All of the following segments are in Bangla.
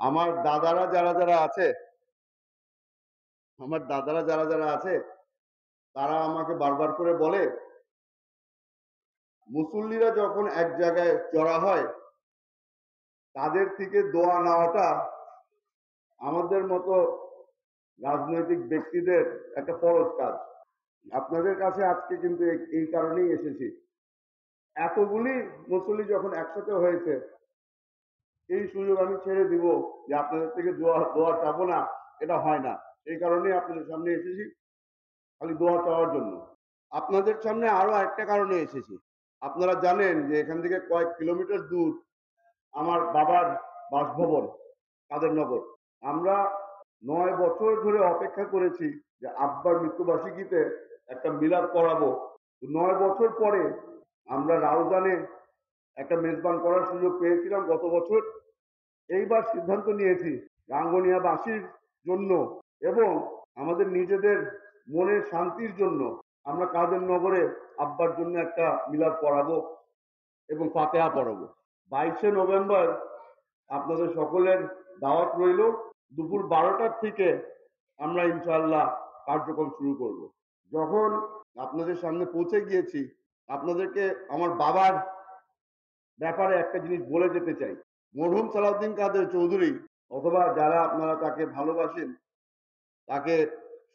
আমার দাদারা যারা যারা আছে আমার দাদারা যারা যারা আছে তারা আমাকে বারবার করে বলে, মুসল্লিরা যখন এক জায়গায় জড়া হয় তাদের থেকে দোয়া নেওয়াটা আমাদের মতো রাজনৈতিক ব্যক্তিদের একটা ফরজ কাজ। আপনাদের কাছে আজকে কিন্তু এই কারণেই এসেছি, এতগুলি মুসল্লি যখন একসাথে হয়েছে এই সুযোগ আমি ছেড়ে দিব যে আপনাদের থেকে দোয়া চাবো না, এটা হয় না। এই কারণেই আপনাদের সামনে এসেছি, খালি দোয়া চাওয়ার জন্য। আপনাদের সামনে আরো একটা কারণে এসেছি। আপনারা জানেন যে এখান থেকে কয়েক কিলোমিটার দূর আমার বাবার বাসভবন কাদেরনগর। আমরা 9 বছর ধরে অপেক্ষা করেছি যে আব্বার মৃত্যুবার্ষিকীতে একটা মিলাদ করাবো। 9 বছর পরে আমরা রাউজানে একটা মেজবান করার সুযোগ পেয়েছিলাম গত বছর। এইবার সিদ্ধান্ত নিয়েছি রাঙ্গুনিয়াবাসীর জন্য এবং আমাদের নিজেদের মনের শান্তির জন্য আমরা কাদেরনগরে আব্বার জন্য একটা মিলাদ পড়াবো এবং ফাতিহা পড়াবো। 22শে নভেম্বর আপনাদের সকলের দাওয়াত রইল। দুপুর 12টার থেকে আমরা ইনশাআল্লাহ কার্যক্রম শুরু করব। যখন আপনাদের সামনে পৌঁছে গিয়েছি আপনাদেরকে আমার বাবার ব্যাপারে একটা জিনিস বলে যেতে চাই। মরহুম সালাউদ্দিন কাদের চৌধুরী, অথবা যারা আপনারা তাকে ভালোবাসেন তাকে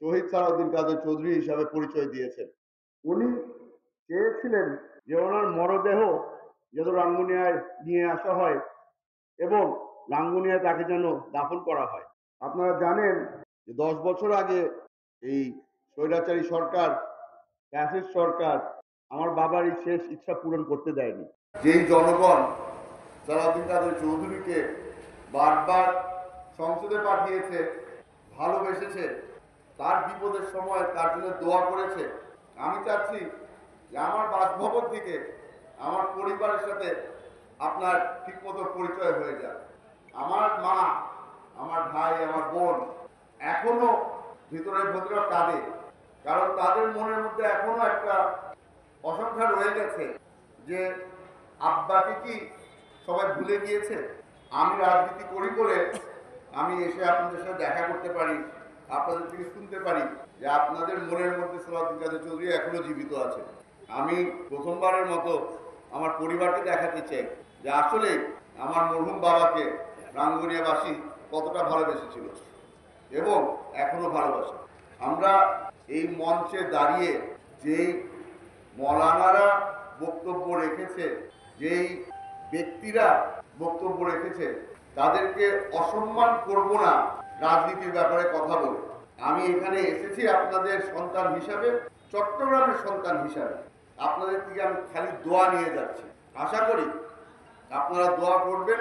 শহীদ সালাউদ্দিন কাদের চৌধুরী হিসাবে পরিচয় দিয়েছেন। উনি চেয়েছিলেন যে ওনার মরদেহ যেন রাঙ্গুনিয়ায় নিয়ে আসা হয় এবং রাঙ্গুনিয়ায় তাকে যেন দাফন করা হয়। আপনারা জানেন যে 10 বছর আগে এই স্বৈরাচারী সরকার, ফ্যাসিস্ট সরকার আমার বাবার এই শেষ ইচ্ছা পূরণ করতে দেয়নি। যেই জনগণ সালাউদ্দিন কাদের চৌধুরীকে বারবার সংসদে পাঠিয়েছে, ভালোবেসেছে, তার বিপদের সময় তার জন্য দোয়া করেছে, আমি চাচ্ছি যে আমার বাসভবন থেকে আমার পরিবারের সাথে আপনার ঠিকমতো পরিচয় হয়ে যাক। আমার মা, আমার ভাই, আমার বোন এখনো ভিতরে ভিতরে কাঁদে, কারণ তাদের মনের মধ্যে এখনো একটা অসংখ্যা রয়ে গেছে যে আব্বাকে কি সবাই ভুলে গিয়েছে। আমি রাজনীতি করি বলে আমি এসে আপনাদের সাথে দেখা করতে পারি, আপনাদের থেকে শুনতে পারি যে আপনাদের মনের মধ্যে সালাউদ্দিন কাদের চৌধুরী এখনো জীবিত আছে। আমি প্রথমবারের মতো আমার পরিবারকে দেখাতে চাই যে আসলে আমার মরহুম বাবাকে রাঙ্গুনিয়াবাসী কতটা ভালোবেসেছিল এবং এখনো ভালোবাসে। আমরা এই মঞ্চে দাঁড়িয়ে যেই মৌলানারা বক্তব্য রেখেছে, যেই ব্যক্তিরা বক্তব্য রেখেছে, তাদেরকে অসম্মান করব না রাজনীতির ব্যাপারে কথা বলে। আমি এখানে এসেছি আপনাদের সন্তান হিসাবে, চট্টগ্রামের সন্তান হিসাবে। আপনাদের থেকে আমি খালি দোয়া নিয়ে যাচ্ছি। আশা করি আপনারা দোয়া করবেন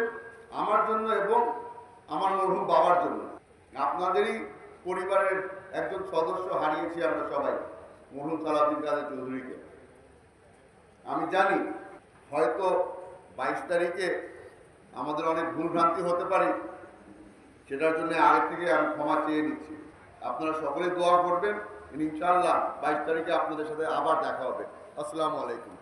আমার জন্য এবং আমার মরহুম বাবার জন্য। আপনাদেরই পরিবারের একজন সদস্য হারিয়েছি আমরা সবাই, মরহুম সালাউদ্দিন কাদের চৌধুরীকে। আমি জানি হয়তো 22 তারিখে আমাদের অনেক ভুলভ্রান্তি হতে পারে, সেটার জন্য আগে থেকে আমি ক্ষমা চেয়ে নিচ্ছি। আপনারা সকলে দোয়া করবেন, ইনশাআল্লাহ 22 তারিখে আপনাদের সাথে আবার দেখা হবে। আসসালামু আলাইকুম।